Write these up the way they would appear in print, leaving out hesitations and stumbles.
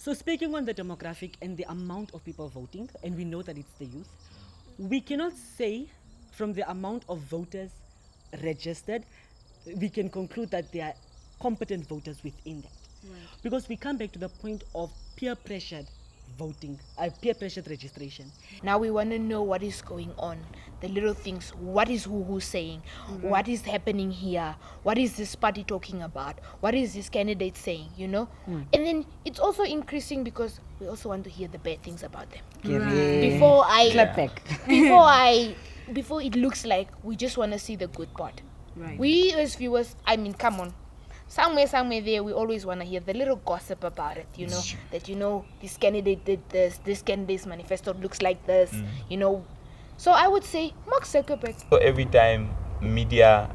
So speaking on the demographic and the amount of people voting, and we know that it's the youth, we cannot say from the amount of voters registered, we can conclude that there are competent voters within that. Right. Because we come back to the point of peer pressured voting, peer pressured registration. Now we want to know what is going on, the little things. What is who's saying? What is happening here? What is this party talking about? What is this candidate saying? And then it's also increasing because we also want to hear the bad things about them. Before I Clap back. before it looks like we just want to see the good part. Right. We as viewers, I mean, come on. Somewhere there, we always want to hear the little gossip about it, that, this candidate did this candidate's manifesto looks like this, So I would say Mark Zuckerberg. So every time media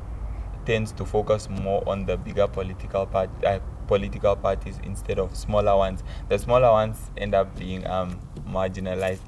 tends to focus more on the bigger political parties instead of smaller ones, the smaller ones end up being marginalized.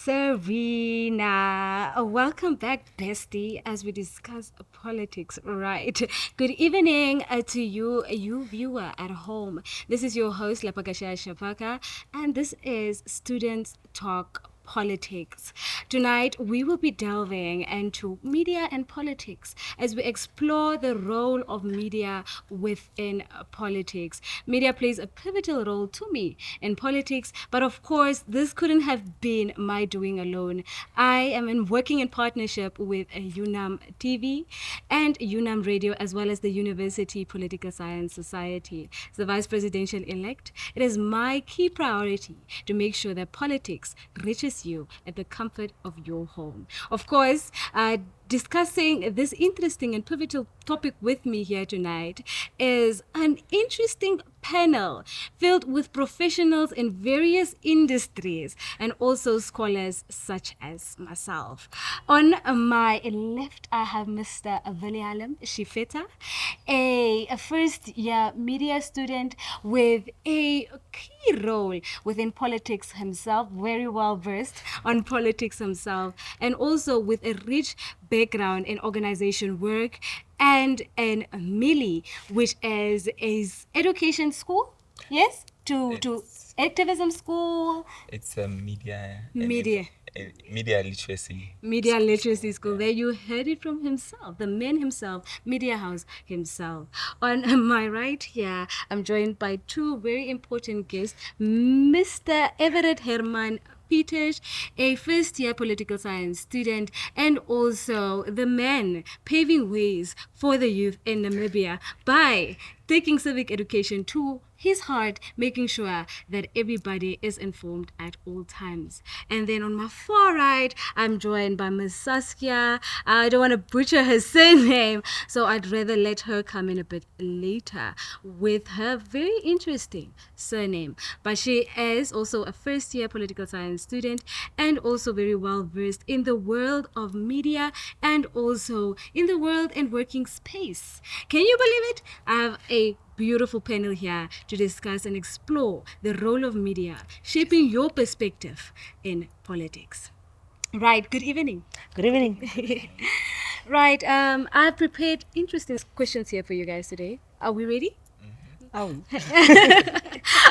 Serena, welcome back, bestie, as we discuss politics, right? Good evening to you viewer at home. This is your host, Lapakasha Shapaka, and this is Students Talk Politics. Tonight, we will be delving into media and politics as we explore the role of media within politics. Media plays a pivotal role to me in politics, but of course, this couldn't have been my doing alone. I am working in partnership with UNAM TV and UNAM Radio, as well as the University Political Science Society. As the Vice Presidential elect, it is my key priority to make sure that politics reaches you at the comfort of your home. Of course, discussing this interesting and pivotal topic with me here tonight is an interesting panel filled with professionals in various industries and also scholars such as myself. On my left, I have Mr. Valialam Shifeta, a first-year media student with a key role within politics himself, very well versed on politics himself, and also with a rich background in organization work and in Millie, which is education school, yes, to activism school. It's a media literacy. Media literacy school. There you heard it from himself, the man himself, Media House himself. On my right here, I'm joined by two very important guests, Mr. Everett Herman Peters, a first-year political science student, and also the man paving ways for the youth in Namibia by taking civic education to his heart, making sure that everybody is informed at all times. And then on my far right, I'm joined by Miss Saskia. I don't want to butcher her surname, so I'd rather let her come in a bit later with her very interesting surname. But she is also a first-year political science student and also very well versed in the world of media and also in the world and working space. Can you believe it? I have a beautiful panel here to discuss and explore the role of media shaping your perspective in politics. Right, good evening. Good evening. Right, I've prepared interesting questions here for you guys today. Are we ready? Oh.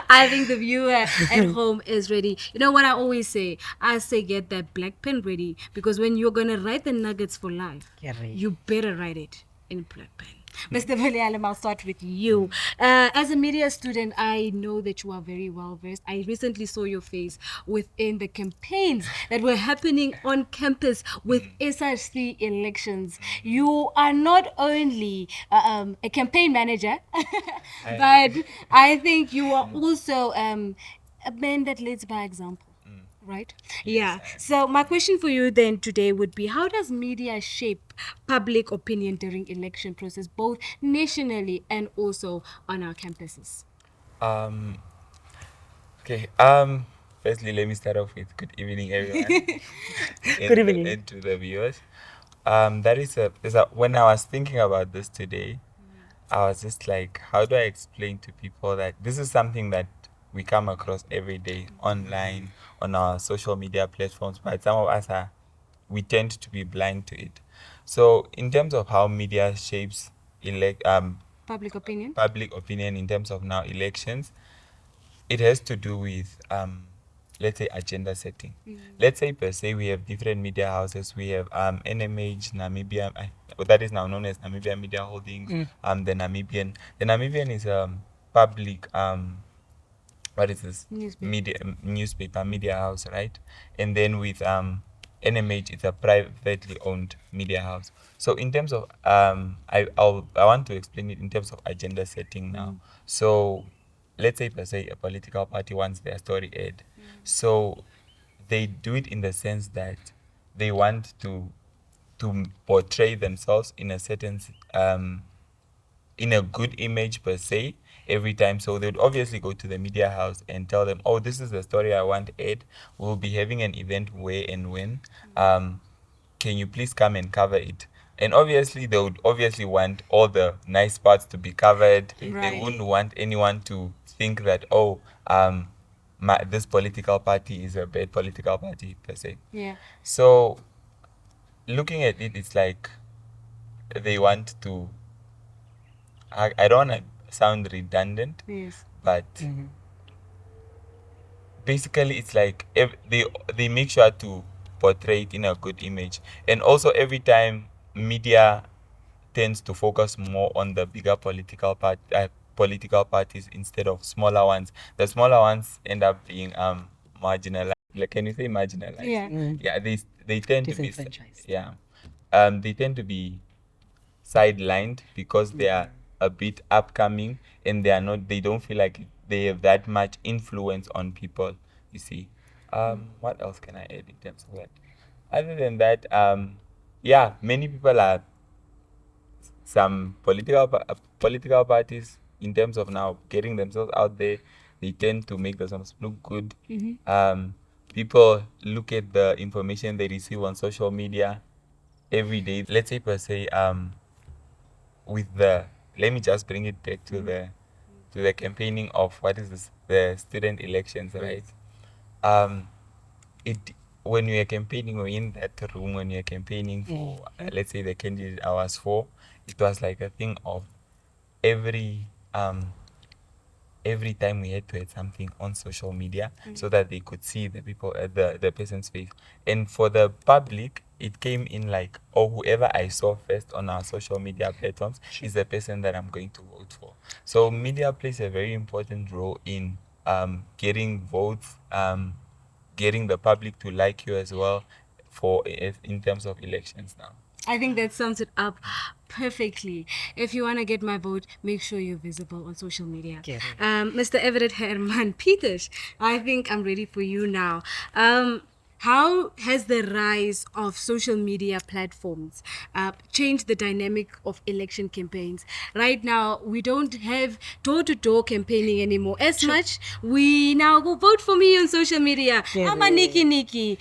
I think the viewer at home is ready. You know what I always say? I say get that black pen ready, because when you're going to write the nuggets for life, you better write it in black pen. Mr. Valialam, I'll start with you. As a media student, I know that you are very well versed. I recently saw your face within the campaigns that were happening on campus with SRC elections. You are not only a campaign manager, but I think you are also a man that leads by example. Right? Yeah. So my question for you then today would be, how does media shape public opinion during election process, both nationally and also on our campuses? Okay. Firstly, let me start off with good evening, everyone. Good evening. And to the viewers. When I was thinking about this today, I was just like, how do I explain to people that this is something that we come across every day online, on our social media platforms, but some of us we tend to be blind to it. So in terms of how media shapes Public opinion. public opinion in terms of now elections, it has to do with let's say agenda setting. Let's say per se we have different media houses. We have NMH, Namibia, that is now known as Namibia Media Holdings. The Namibian is public what is this newspaper media house, right? And then with NMH, it's a privately owned media house. So in terms of I want to explain it in terms of agenda setting now. So let's say per se a political party wants their story aired. So they do it in the sense that they want to portray themselves in a certain in a good image per se every time. So they would obviously go to the media house and tell them, oh, this is the story I want aired. We'll be having an event where and when. Can you please come and cover it? And obviously they would obviously want all the nice parts to be covered. They Right. wouldn't want anyone to think that, oh, this political party is a bad political party per se. Yeah. So looking at it, it's like they want to I don't want to sound redundant, Yes. but basically it's like they make sure to portray it in a good image. And also every time media tends to focus more on the bigger political parties instead of smaller ones. The smaller ones end up being marginalized. Like, can you say marginalized? Yeah. Yeah, they tend to be Disenfranchised. they tend to be sidelined because they are a bit upcoming and they don't feel like they have that much influence on people, you see. What else can I add in terms of that? Other than that, many people are some political parties in terms of now getting themselves out there. They tend to make themselves look good. People look at the information they receive on social media every day. Let's say per se let me just bring it back to the campaigning of what is this, the student elections, right? It when we are campaigning, we're in that room when you're campaigning for let's say the candidate I was for, it was like a thing of every time we had to add something on social media so that they could see the people the person's face. And for the public, it came in like, oh, whoever I saw first on our social media platforms is the person that I'm going to vote for. So media plays a very important role in getting votes, getting the public to like you as well in terms of elections now. I think that sums it up perfectly. If you want to get my vote, make sure you're visible on social media. Yes. Mr. Everett Herman Peters, I think I'm ready for you now. How has the rise of social media platforms changed the dynamic of election campaigns? Right now, we don't have door-to-door campaigning anymore as much. We now go vote for me on social media. I'm a Nikki,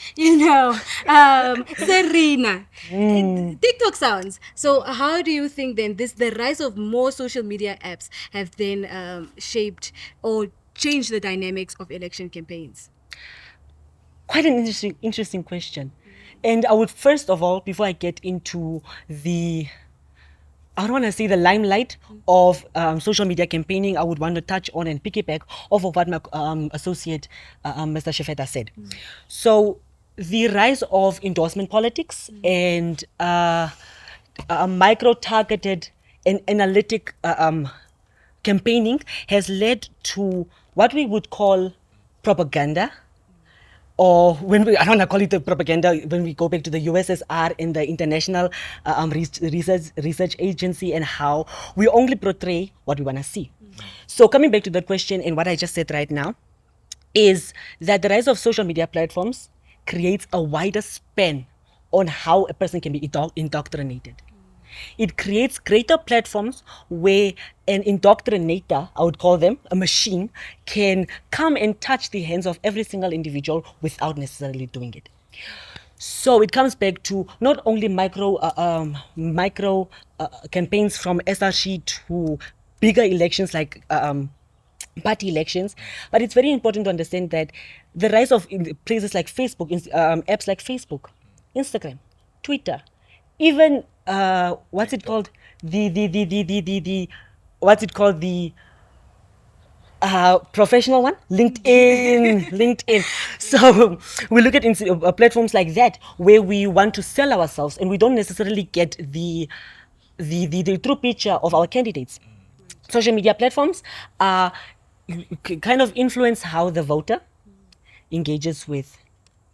Serena, TikTok sounds. So how do you think then the rise of more social media apps have then shaped or changed the dynamics of election campaigns? Quite an interesting question. And I would first of all, before I get into I don't want to say the limelight of social media campaigning, I would want to touch on and piggyback off of what my associate, Mr. Shefeta said. So the rise of endorsement politics and micro-targeted and analytic campaigning has led to what we would call propaganda, or I don't want to call it the propaganda, when we go back to the USSR and the International Research Agency, and how we only portray what we want to see. So coming back to that question and what I just said right now, is that the rise of social media platforms creates a wider span on how a person can be indoctrinated. It creates greater platforms where an indoctrinator, I would call them, a machine, can come and touch the hands of every single individual without necessarily doing it. So it comes back to not only micro campaigns from SRC to bigger elections like party elections, but it's very important to understand that the rise of places like Facebook, apps like Facebook, Instagram, Twitter, even what's it called? The what's it called? The professional one, LinkedIn. So we look at platforms like that where we want to sell ourselves and we don't necessarily get the true picture of our candidates. Social media platforms kind of influence how the voter engages with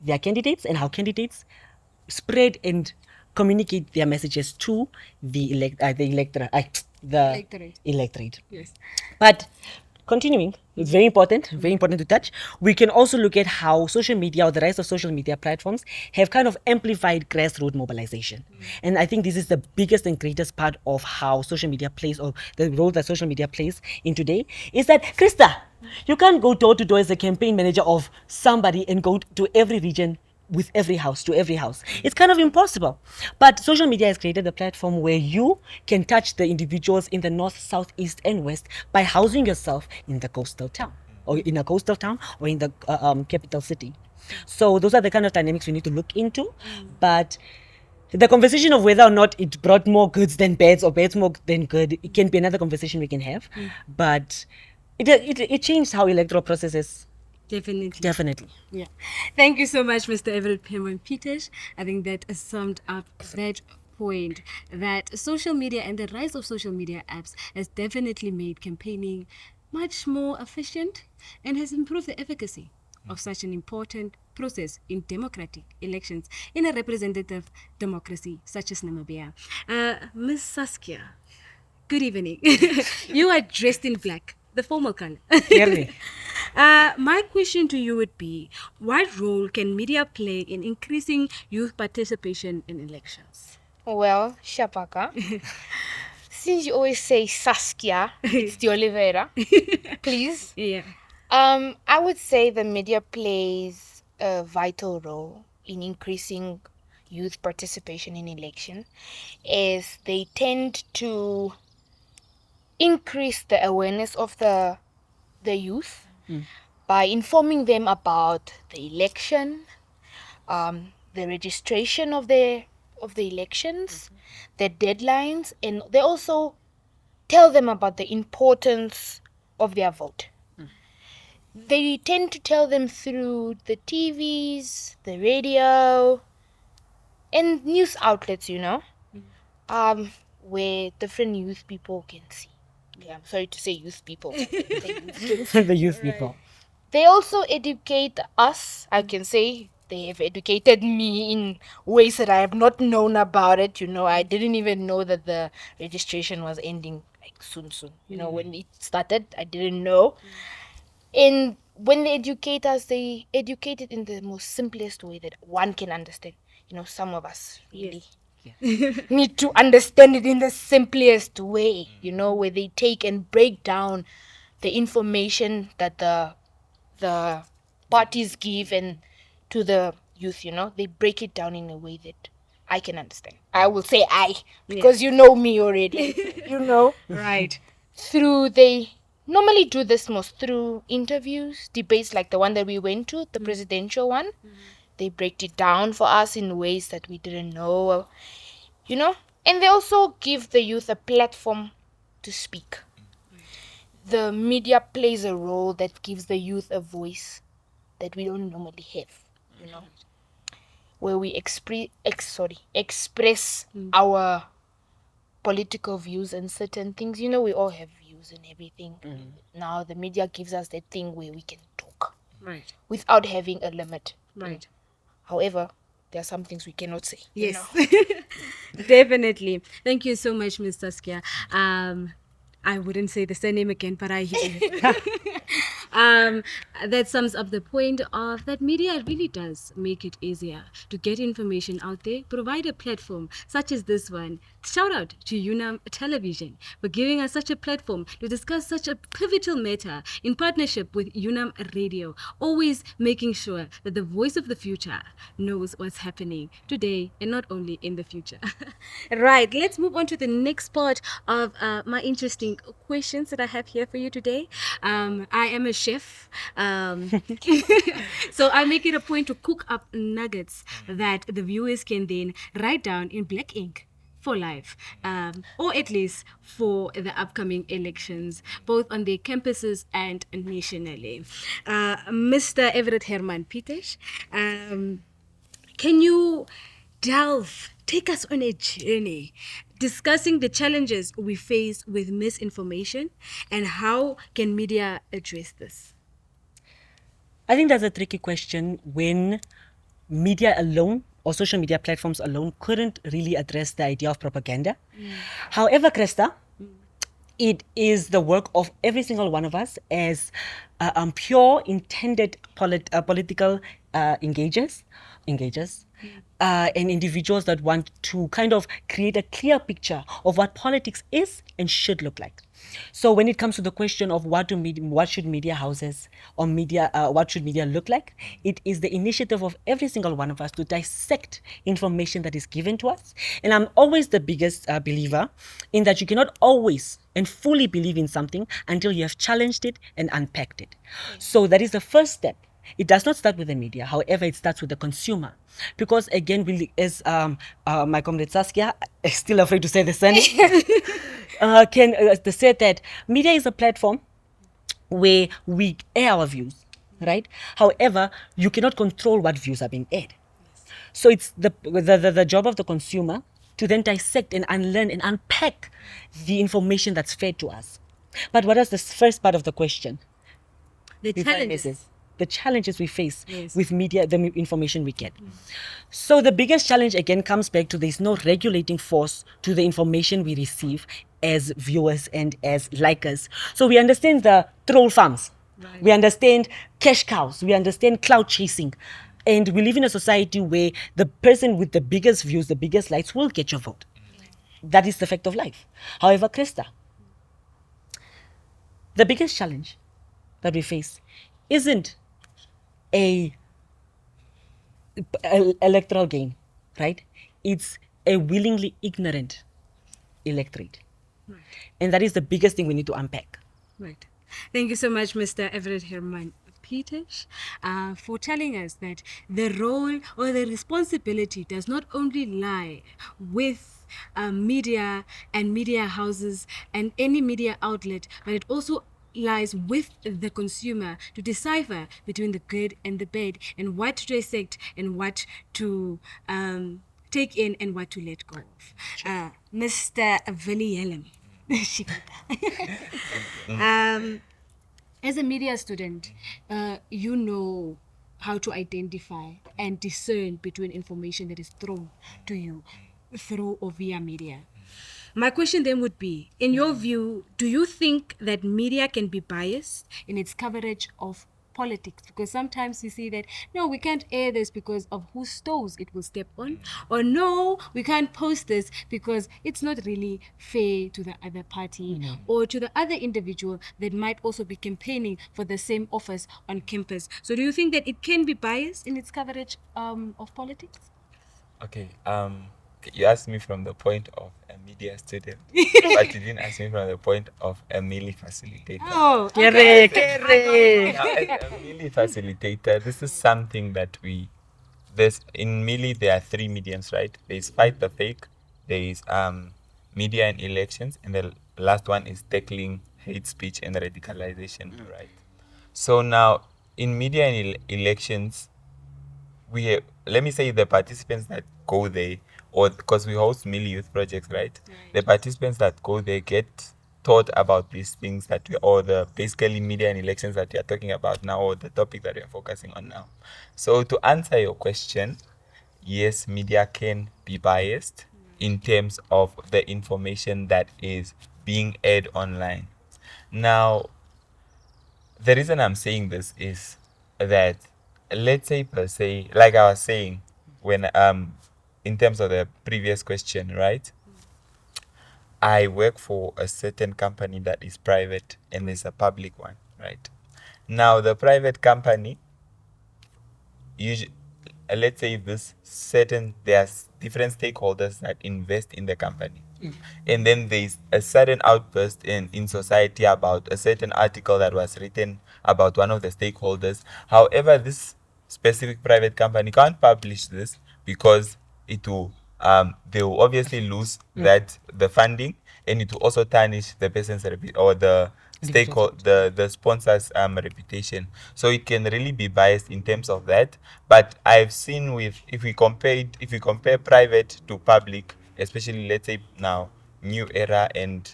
their candidates and how candidates spread and communicate their messages to the electorate. Yes. But continuing, it's very important to touch. We can also look at how social media or the rise of social media platforms have kind of amplified grassroots mobilization. And I think this is the biggest and greatest part of how social media plays, or the role that social media plays in today, is that, Krista, you can't go door to door as a campaign manager of somebody and go to every region with every house, to every house. It's kind of impossible. But social media has created a platform where you can touch the individuals in the north, south, east, and west by housing yourself in the coastal town, or in a coastal town, or in the capital city. So those are the kind of dynamics we need to look into. But the conversation of whether or not it brought more goods than bads or bads more than good, it can be another conversation we can have. But it changed how electoral processes. Definitely. Yeah. Thank you so much, Mr. Everett Pemon Peters. I think that summed up that point, that social media and the rise of social media apps has definitely made campaigning much more efficient and has improved the efficacy of such an important process in democratic elections in a representative democracy such as Namibia. Ms. Saskia, good evening. You are dressed in black, the formal color. Clearly. My question to you would be, what role can media play in increasing youth participation in elections? Well, Shapaka, since you always say Saskia, it's the Oliveira, please. Yeah. I would say the media plays a vital role in increasing youth participation in election, as they tend to increase the awareness of the youth by informing them about the election, the registration of the elections, the deadlines, and they also tell them about the importance of their vote. They tend to tell them through the TVs, the radio, and news outlets, where different youth people can see. Okay, I'm sorry to say youth people. The youth people. They also educate us. I can say they have educated me in ways that I have not known about it. I didn't even know that the registration was ending like soon. When it started, I didn't know. And when they educate us, they educate it in the most simplest way that one can understand. Some of us really need to understand it in the simplest way, where they take and break down the information that the parties give and to the youth, they break it down in a way that I can understand. I will say because you know me already. Right. They normally do this most through interviews, debates like the one that we went to, the presidential one. They break it down for us in ways that we didn't know, and they also give the youth a platform to speak. The media plays a role that gives the youth a voice that we don't normally have, where we express our political views and certain things. We all have views and everything. Now the media gives us that thing where we can talk without having a limit. Right. However, there are some things we cannot say. Yes. Definitely. Thank you so much, Ms. Saskia. I wouldn't say the surname again, but I hear you. That sums up the point of that media really does make it easier to get information out there, provide a platform such as this one. Shout out to UNAM Television for giving us such a platform to discuss such a pivotal matter in partnership with UNAM Radio, always making sure that the voice of the future knows what's happening today and not only in the future. Right, let's move on to the next part of my interesting questions that I have here for you today. I am a chef, so I make it a point to cook up nuggets that the viewers can then write down in black ink for life, or at least for the upcoming elections, both on their campuses and nationally. Mr. Everett Herman Peters, can you take us on a journey discussing the challenges we face with misinformation and how can media address this? I think that's a tricky question when media alone or social media platforms alone couldn't really address the idea of propaganda. However, Krista, it is the work of every single one of us as pure intended political engagers, and individuals that want to kind of create a clear picture of what politics is and should look like. So when it comes to the question of what should media houses or what should media look like, it is the initiative of every single one of us to dissect information that is given to us. And I'm always the biggest believer in that you cannot always and fully believe in something until you have challenged it and unpacked it. So that is the first step. It does not start with the media. However, it starts with the consumer. Because again, as my comrade Saskia, still afraid to say the surname, they said that media is a platform where we air our views, right? However, you cannot control what views are being aired. So it's the job of the consumer to then dissect and unlearn and unpack the information that's fed to us. But what is the first part of the question? The challenges. The challenges we face Yes. with media, the information we get. So the biggest challenge again comes back to there's no regulating force to the information we receive as viewers and as likers. So we understand the troll farms. Right. We understand cash cows. We understand cloud chasing. And we live in a society where the person with the biggest views, the biggest likes will get your vote. That is the fact of life. However, Krista, the biggest challenge that we face isn't a electoral gain, right? It's a willingly ignorant electorate. Right. And that is the biggest thing we need to unpack. Right. Thank you so much, Mr. Everett Herman Peters, for telling us that the role or the responsibility does not only lie with media and media houses and any media outlet, but it also lies with the consumer to decipher between the good and the bad and what to dissect and what to take in and what to let go of. Mr. Villielem. As a media student, you know how to identify and discern between information that is thrown to you through or via media. My question then would be, in your view, do you think that media can be biased in its coverage of politics? Because sometimes we see that, no, we can't air this because of whose toes it will step on, or no, we can't post this because it's not really fair to the other party or to the other individual that might also be campaigning for the same office on campus. So do you think that it can be biased in its coverage of politics? Okay. You asked me from the point of a media student, but you didn't ask me from the point of a melee facilitator. Oh, Okay. Now, as a melee facilitator, this is something that in melee there are three mediums, right? There's fight the fake, there is media and elections, and the last one is tackling hate speech and radicalization, right? So now in media and elections, let me say the participants that go there, or because we host melee youth projects, right? The participants that go there get taught about these things or the basically media and elections that we are talking about now, or the topic that we are focusing on now. So to answer your question, yes, media can be biased in terms of the information that is being aired online. Now, the reason I'm saying this is that, let's say per se, like I was saying, when in terms of the previous question, right? I work for a certain company that is private and there's a public one, right? Now, the private company, let's say there's different stakeholders that invest in the company. And then there's a sudden outburst in society about a certain article that was written about one of the stakeholders. However, this specific private company can't publish this because it will they will obviously lose that the funding, and it will also tarnish the person's or the stakeholder, the sponsor's reputation. So it can really be biased in terms of that. But I've seen with if we compare private to public, especially let's say now New Era and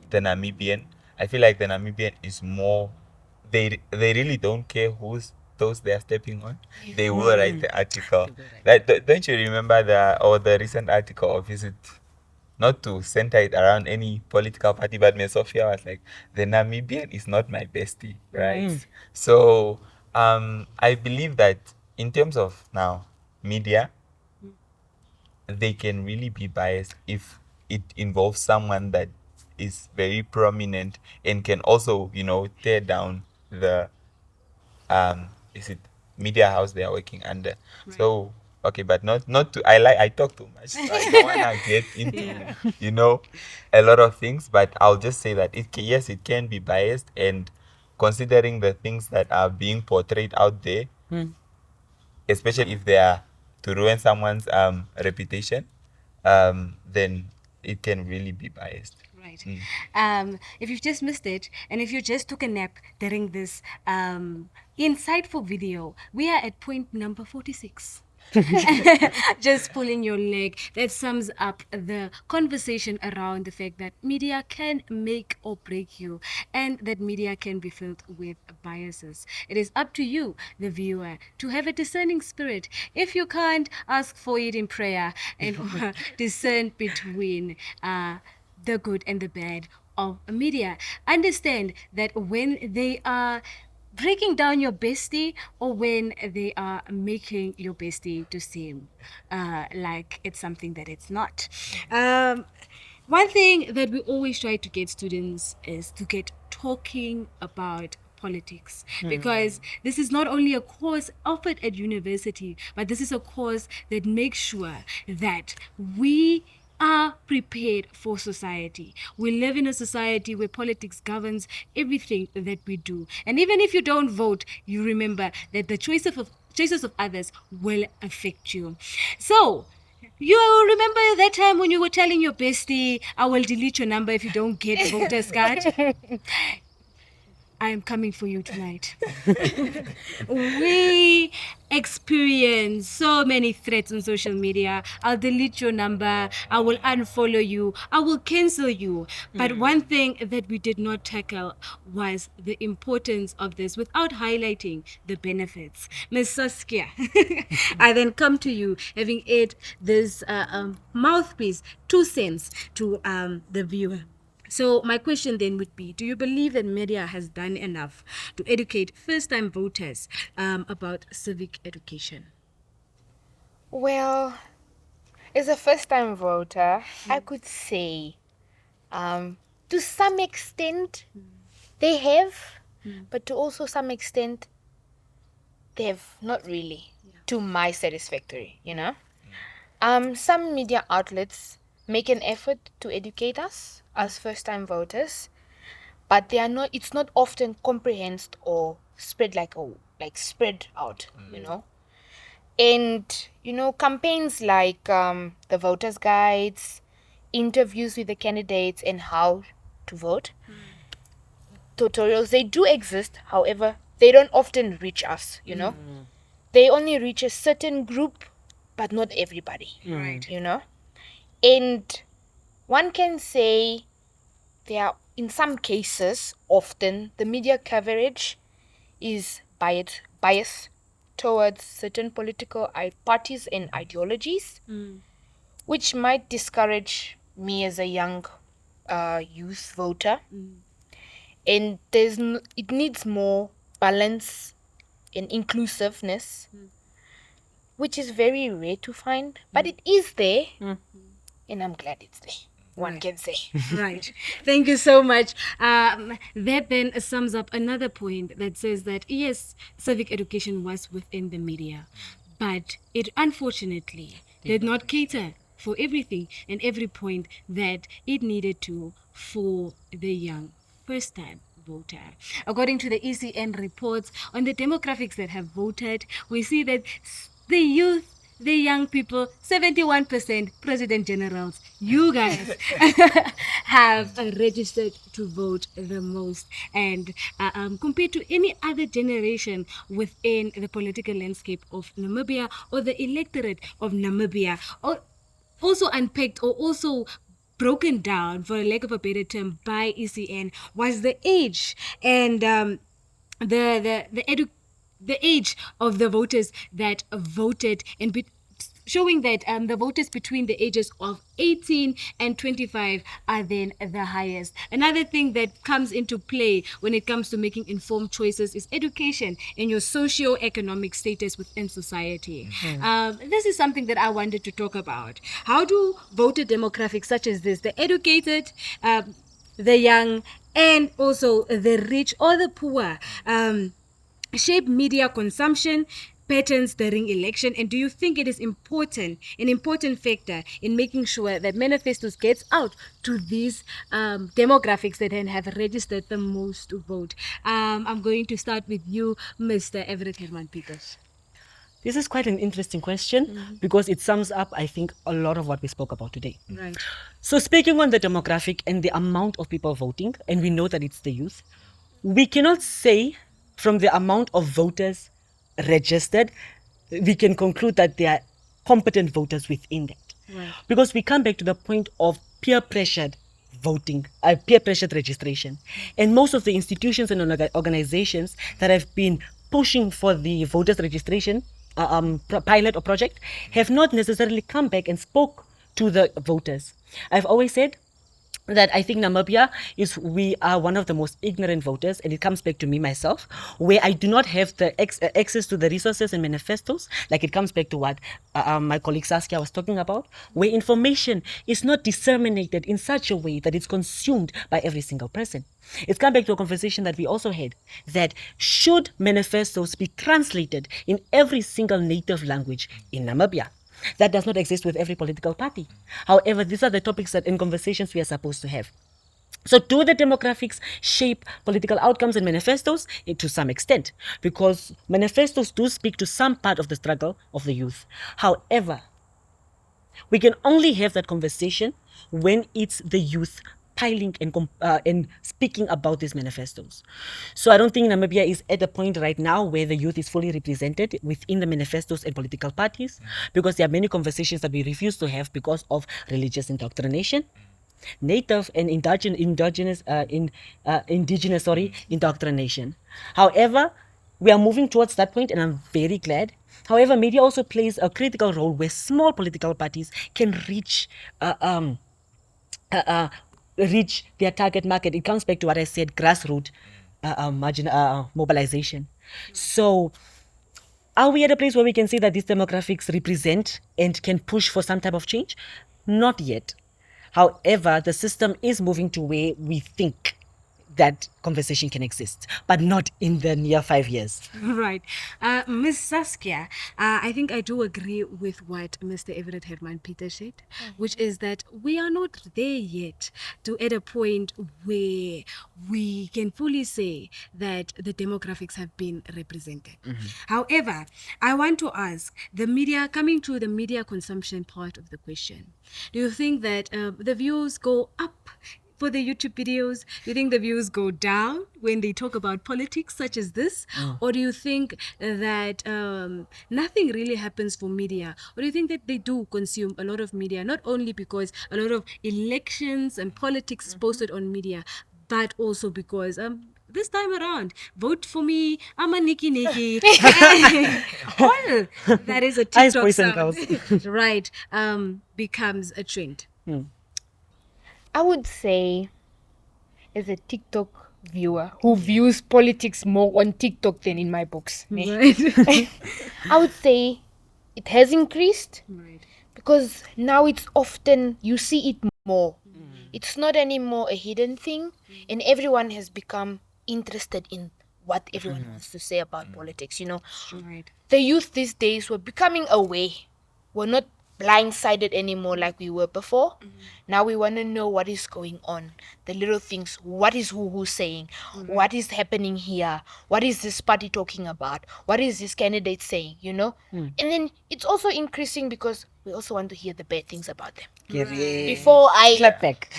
the Namibian, I feel like the Namibian is more. They really don't care who's those they are stepping on. They will write the article. Don't you remember the recent article of is it not to center it around any political party, but Ms. Sophia was like, the Namibian is not my bestie, right? So I believe that in terms of now media, they can really be biased if it involves someone that is very prominent and can also, tear down the is it media house they are working under. So okay, but not to I talk too much, so I don't wanna get into a lot of things, but I'll just say that yes, it can be biased, and considering the things that are being portrayed out there, especially if they are to ruin someone's reputation, then it can really be biased. Right. If you've just missed it, and if you just took a nap during this insightful video, we are at point number 46. Just pulling your leg. That sums up the conversation around the fact that media can make or break you, and that media can be filled with biases. It is up to you, the viewer, to have a discerning spirit. If you can't, ask for it in prayer and discern between the good and the bad of media. Understand that when they are breaking down your bestie, or when they are making your bestie to seem like it's something that it's not. One thing that we always try to get students is to get talking about politics, because this is not only a course offered at university, but this is a course that makes sure that we are prepared for society. We live in a society where politics governs everything that we do. And even if you don't vote, you remember that the choices of others will affect you. So, you remember that time when you were telling your bestie, I will delete your number if you don't get a voter's card? I am coming for you tonight. We experience so many threats on social media. I'll delete your number. I will unfollow you. I will cancel you. But one thing that we did not tackle was the importance of this without highlighting the benefits. Ms. Saskia, I then come to you, having aired this mouthpiece, 2 cents to the viewer. So my question then would be, do you believe that media has done enough to educate first-time voters about civic education? Well, as a first-time voter, I could say, to some extent, they have, but to also some extent, they have not really, to my satisfactory, Some media outlets make an effort to educate us as first-time voters, but they are not. It's not often comprehended or spread spread out, And campaigns like the voters' guides, interviews with the candidates, and how to vote, tutorials, they do exist. However, they don't often reach us. They only reach a certain group, but not everybody. Right. And one can say there are, in some cases, often the media coverage is biased towards certain political parties and ideologies, which might discourage me as a young youth voter. And it needs more balance and inclusiveness, which is very rare to find, but it is there, and I'm glad it's there. One can say. Right. Thank you so much. That then sums up another point that says that, yes, civic education was within the media, but it unfortunately did not cater for everything and every point that it needed to for the young first-time voter. According to the ECN reports on the demographics that have voted, we see that the youth the young people, 71% president generals, you guys have registered to vote the most. And compared to any other generation within the political landscape of Namibia or the electorate of Namibia, or also unpacked or also broken down, for lack of a better term, by ECN was the age and the age of the voters that voted and showing that the voters between the ages of 18 and 25 are then the highest. Another thing that comes into play when it comes to making informed choices is education and your socio-economic status within society. This is something that I wanted to talk about. How do voter demographics such as this, the educated, the young, and also the rich or the poor, shape media consumption patterns during election? And do you think it is an important factor in making sure that manifestos gets out to these demographics that then have registered the most vote? I'm going to start with you, Mr. Everett Herman Peters. This is quite an interesting question because it sums up, I think, a lot of what we spoke about today. Right. So speaking on the demographic and the amount of people voting, and we know that it's the youth, we cannot say from the amount of voters registered, we can conclude that they are competent voters within that. Right. Because we come back to the point of peer-pressured voting, peer-pressured registration. And most of the institutions and organizations that have been pushing for the voters registration pilot or project have not necessarily come back and spoke to the voters. I've always said that I think Namibia we are one of the most ignorant voters, and it comes back to me myself, where I do not have the access to the resources and manifestos. Like it comes back to what my colleague Saskia was talking about, where information is not disseminated in such a way that it's consumed by every single person. It's come back to a conversation that we also had, that should manifestos be translated in every single native language in Namibia? That does not exist with every political party. However, these are the topics that in conversations we are supposed to have. So do the demographics shape political outcomes and manifestos? To some extent, because manifestos do speak to some part of the struggle of the youth. However, we can only have that conversation when it's the youth piling and speaking about these manifestos. So I don't think Namibia is at a point right now where the youth is fully represented within the manifestos and political parties, because there are many conversations that we refuse to have because of religious indoctrination, native and indigenous indoctrination. However, we are moving towards that point, and I'm very glad. However, media also plays a critical role where small political parties can reach their target market. It comes back to what I said, grassroots mobilization. So are we at a place where we can say that these demographics represent and can push for some type of change? Not yet. However, the system is moving to where we think that conversation can exist, but not in the near 5 years. Right. Ms. Saskia, I think I do agree with what Mr. Everett Herman Peter said, which is that we are not there yet to at a point where we can fully say that the demographics have been represented. However, I want to ask the media, coming to the media consumption part of the question, do you think that the views go up for the YouTube videos? Do you think the views go down when they talk about politics such as this? Or do you think that nothing really happens for media? Or do you think that they do consume a lot of media, not only because a lot of elections and politics is posted on media, but also because this time around, vote for me, I'm a Nikki. All that is a Ice TikTok poison sound, right, becomes a trend. I would say, as a TikTok viewer who views politics more on TikTok than in my books, Right. I would say it has increased Right. because now it's often, you see it more. It's not anymore a hidden thing, and everyone has become interested in what everyone wants to say about politics. You know, Right. the youth these days were becoming aware. We're not blindsided anymore like we were before. Now we want to know what is going on, the little things. What is who's saying? What is happening here? What is this party talking about? What is this candidate saying? And then it's also increasing because we also want to hear the bad things about them. Before I Clap back.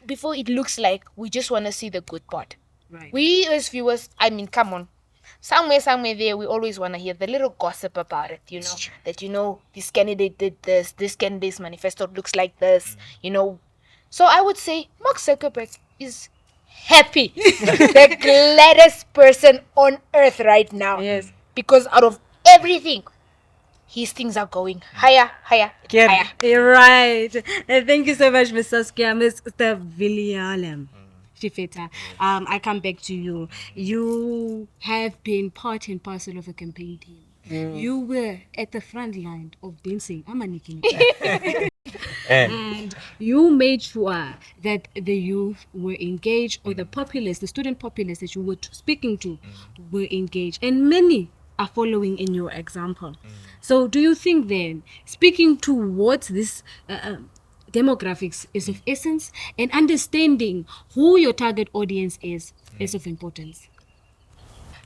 before it looks like we just want to see the good part. Right. We as viewers, I mean, come on. Somewhere there, we always want to hear the little gossip about it, that, this candidate did this candidate's manifesto looks like this. So I would say Mark Zuckerberg is happy, the gladdest person on earth right now. Yes. Because out of everything, his things are going higher, higher, Get higher. Right. Thank you so much, Ms. Saskia. Mr. Villialem. Shifeta, I come back to you. You have been part and parcel of a campaign team. You were at the front line of dancing. And you made sure that the youth were engaged, or the populace, the student populace that you were speaking to were engaged. And many are following in your example. So do you think then, speaking towards this demographics is of essence, and understanding who your target audience is of importance?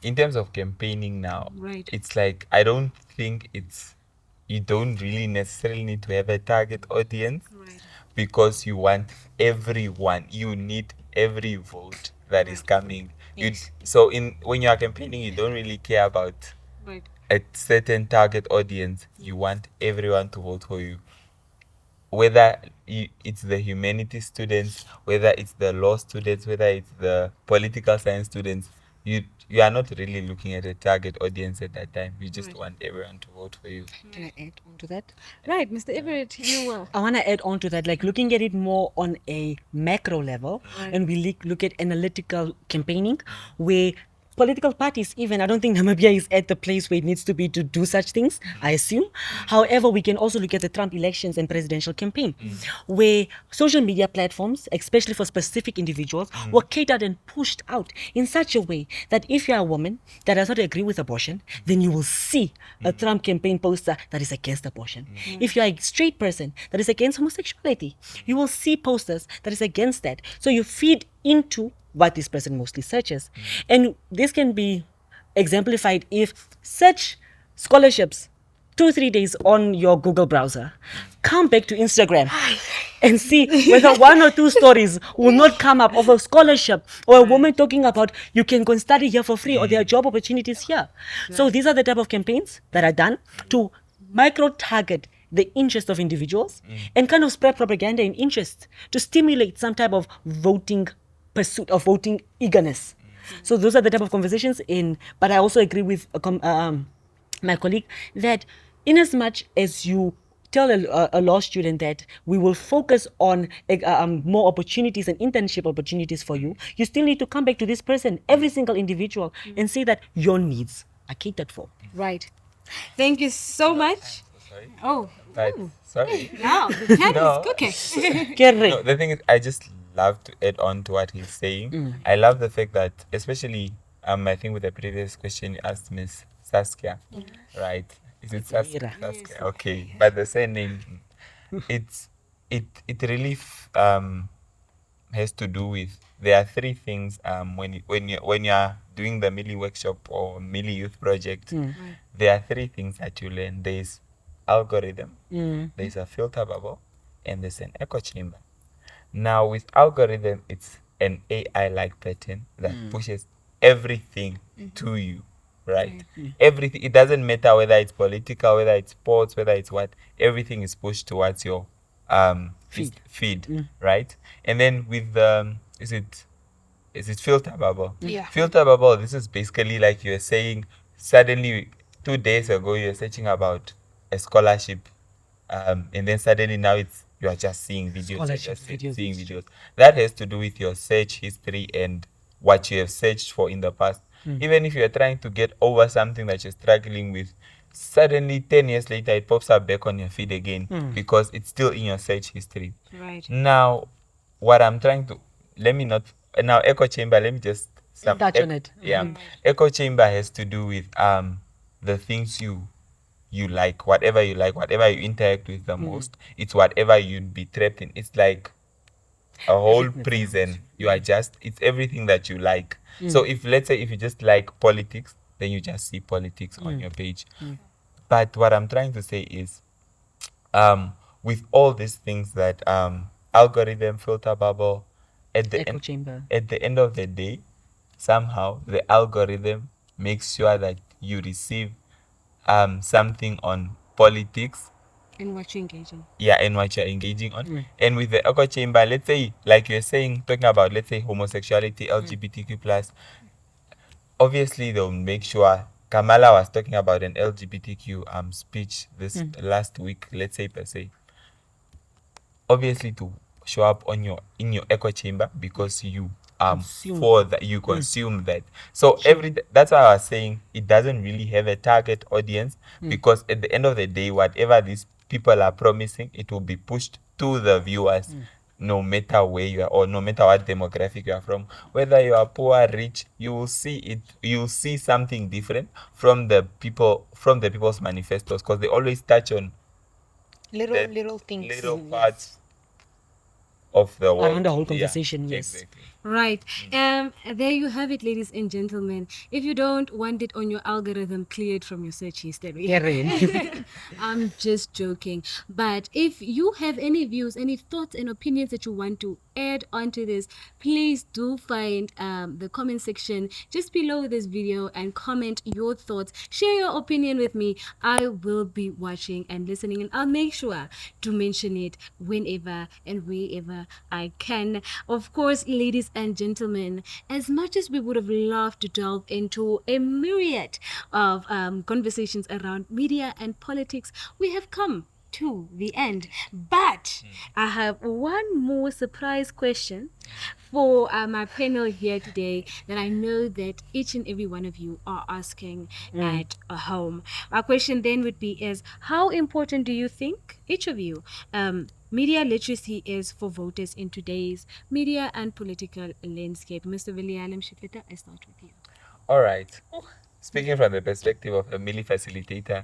In terms of campaigning now, Right. it's like I don't think you don't really necessarily need to have a target audience, Right. because you want everyone. You need every vote that is coming. So when you are campaigning, you don't really care about Right. a certain target audience. You want everyone to vote for you, whether it's the humanities students, whether it's the law students, whether it's the political science students. You are not really looking at a target audience at that time. You just want everyone to vote for you. Can I add on to that? Right, Mr. Everett, you were. I want to add on to that, like looking at it more on a macro level, and we look at analytical campaigning, where political parties, even, I don't think Namibia is at the place where it needs to be to do such things, I assume. However, we can also look at the Trump elections and presidential campaign, where social media platforms, especially for specific individuals, were catered and pushed out in such a way that if you are a woman that does not agree with abortion, then you will see a Trump campaign poster that is against abortion. If you are a straight person that is against homosexuality, you will see posters that is against that. So you feed into what this person mostly searches. And this can be exemplified if search scholarships 2-3 days on your Google browser, come back to Instagram and see whether 1 or 2 stories will not come up of a scholarship or a woman talking about you can go and study here for free or there are job opportunities here. So these are the type of campaigns that are done to micro target the interest of individuals and kind of spread propaganda and interest to stimulate some type of voting pursuit of voting eagerness. So those are the type of conversations but I also agree with my colleague that in as much as you tell a law student that we will focus on more opportunities and internship opportunities for you, you still need to come back to this person, every single individual, and say that your needs are catered for. Right. Thank you so much. Sorry. Oh, But sorry. wow, the chat No. is cooking. No, the thing is, I just love to add on to what he's saying. I love the fact that, especially, I think with the previous question you asked Miss Saskia, right? Is it Saskia? Yes. Saskia? Okay, but the surname, it really has to do with, there are 3 things when you are doing the Millie workshop or Millie youth project. There are 3 things that you learn. There's algorithm, there's a filter bubble, and there's an echo chamber. Now with algorithm, it's an AI-like pattern that pushes everything to you, right? Everything. It doesn't matter whether it's political, whether it's sports, whether it's what. Everything is pushed towards your feed, right? And then with is it filter bubble? Yeah. Filter bubble. This is basically like you're saying. Suddenly, 2 days ago, you're searching about a scholarship, and then suddenly now you are just seeing videos. You're Scholarship just videos. seeing videos. That has to do with your search history and what you have searched for in the past. Even if you are trying to get over something that you're struggling with, suddenly 10 years later it pops up back on your feed again because it's still in your search history. Right. Now, what I'm trying to echo chamber. Let me just Touch on it. Yeah, echo chamber has to do with the things you you like, whatever you interact with the most, it's whatever you'd be trapped in. It's like a whole prison. You are just, it's everything that you like. So if, let's say, if you just like politics, then you just see politics on your page. But what I'm trying to say is, with all these things that algorithm, filter bubble, at the Echo chamber. at the end of the day, somehow the algorithm makes sure that you receive something on politics, And what you engage in. yeah, and what you're engaging on. And with the echo chamber, let's say, like you're saying, talking about, let's say, homosexuality, LGBTQ plus, obviously they'll make sure. Kamala was talking about an LGBTQ speech this last week, let's say, per se, obviously to show up on your in your echo chamber, because you Consume. for that, you consume that. So that's why I was saying it doesn't really have a target audience, because at the end of the day, whatever these people are promising, it will be pushed to the viewers, no matter where you are, or no matter what demographic you are from. Whether you are poor, rich, you will see it. You will see something different from the people's manifestos, because they always touch on the Little things. little parts of the world. Around the whole conversation, yes. Exactly. Right. There you have it, ladies and gentlemen. If you don't want it on your algorithm, clear it from your search history. Karen. I'm just joking. But if you have any views, any thoughts and opinions that you want to add onto this, please do find the comment section just below this video and comment your thoughts. Share your opinion with me. I will be watching and listening, and I'll make sure to mention it whenever and wherever I can. Of course, ladies and gentlemen, as much as we would have loved to delve into a myriad of conversations around media and politics, we have come to the end. But I have one more surprise question for my panel here today that I know that each and every one of you are asking at home. My question then would be is, how important do you think, each of you, media literacy is for voters in today's media and political landscape? Mr. William Shifeta, I start with you. All right. Speaking from the perspective of a Millie facilitator,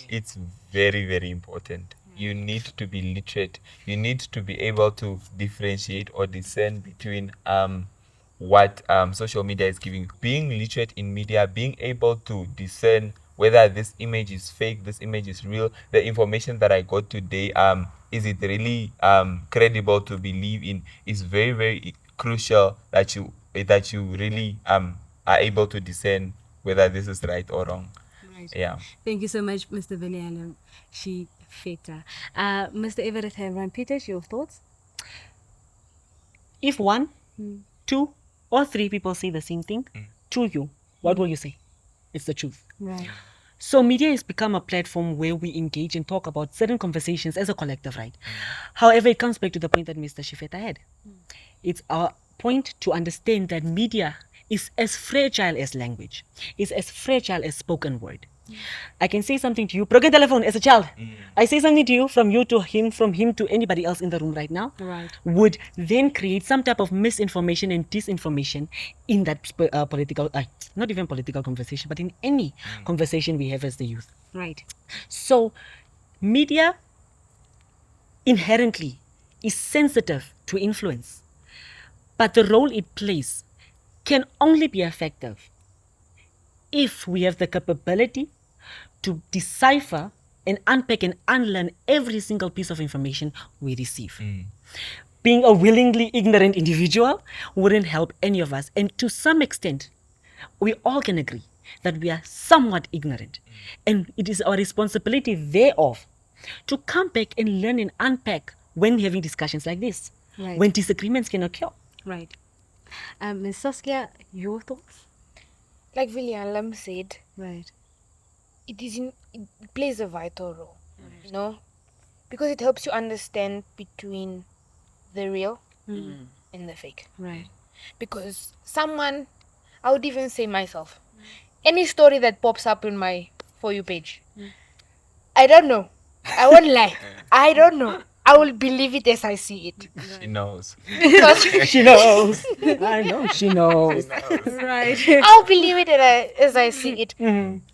it's very, very important. You need to be literate. You need to be able to differentiate or discern between what social media is giving you. Being literate in media, being able to discern whether this image is fake, this image is real, the information that I got today, is it really credible to believe in, is very, very crucial, that you really are able to discern whether this is right or wrong. Right. Yeah. Thank you so much, Mr. William Shifeta. Mr. Everett Henry Peters, your thoughts? If one, 2, or 3 people say the same thing to you, what will you say? It's the truth. Right. So media has become a platform where we engage and talk about certain conversations as a collective, right? However, it comes back to the point that Mr. Shifeta had. It's our point to understand that media is as fragile as language, is as fragile as spoken word. I can say something to you, broken telephone as a child. I say something to you, from you to him, from him to anybody else in the room right now, Right. would then create some type of misinformation and disinformation in that political, not even political conversation, but in any conversation we have as the youth. Right. So media inherently is sensitive to influence, but the role it plays can only be effective if we have the capability to decipher and unpack and unlearn every single piece of information we receive. Being a willingly ignorant individual wouldn't help any of us, and to some extent, we all can agree that we are somewhat ignorant, and it is our responsibility thereof to come back and learn and unpack when having discussions like this, Right. when disagreements can occur. Right. Ms. Saskia, your thoughts? Like William said, Right. it plays a vital role, you know, because it helps you understand between the real and the fake. Right. Because someone, I would even say myself, any story that pops up in my For You page, I don't know. I won't lie. I don't know. I will believe it as I see it. She knows. Because She knows. I know she knows. Right. I'll believe it as I see it.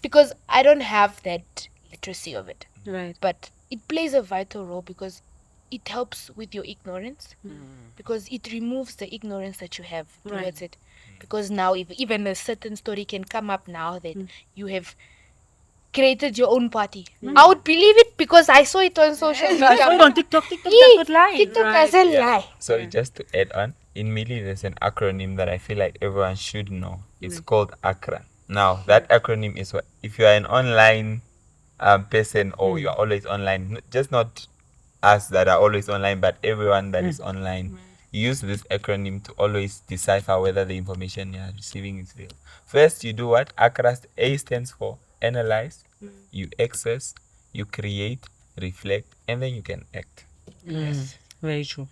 Because I don't have that literacy of it. Right. But it plays a vital role because it helps with your ignorance, because it removes the ignorance that you have Right. towards it. Because now, if even a certain story can come up now that you have created your own party, I would believe it because I saw it on social media. I saw it on TikTok. TikTok Yee, does not lie. TikTok Right. doesn't lie. Sorry, just to add on, in Mili there's an acronym that I feel like everyone should know. It's called ACRA. Now, that acronym is what, if you are an online person or you are always online, just not us that are always online, but everyone that is online, use this acronym to always decipher whether the information you are receiving is real. First, you do what? ACRA, A stands for analyze, you access, you create, reflect, and then you can act. Very true.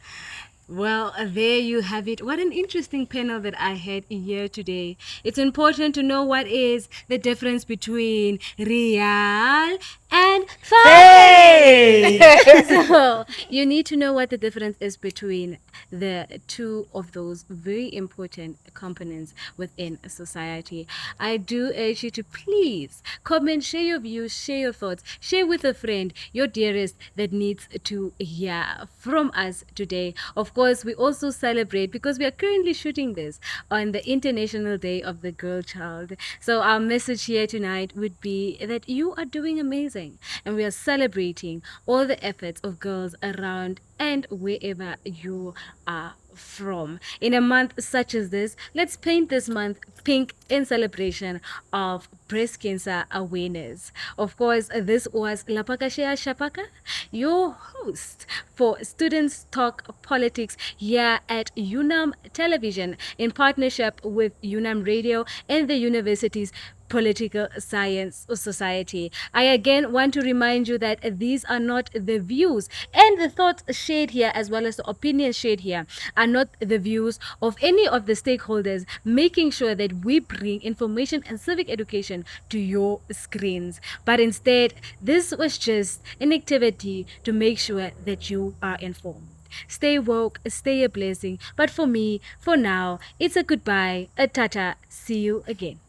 Well, there you have it. What an interesting panel that I had here today. It's important to know what is the difference between real and fake. So you need to know what the difference is between the two of those very important components within a society. I do urge you to please comment, share your views, share your thoughts, share with a friend, your dearest that needs to hear from us today. Of course, we also celebrate because we are currently shooting this on the International Day of the Girl Child. So our message here tonight would be that you are doing amazing and we are celebrating all the efforts of girls around and wherever you are from. In a month such as this, let's paint this month pink in celebration of breast cancer awareness. Of course, this was Lapakashia Shapaka, your host for Students Talk Politics here at UNAM Television in partnership with UNAM Radio and the university's Political Science Society. I again want to remind you that these are not the views and the thoughts shared here, as well as the opinions shared here, are not the views of any of the stakeholders, making sure that we bring information and civic education to your screens. But instead, this was just an activity to make sure that you are informed. Stay woke, stay a blessing. But for me, for now, it's a goodbye, a tata, see you again.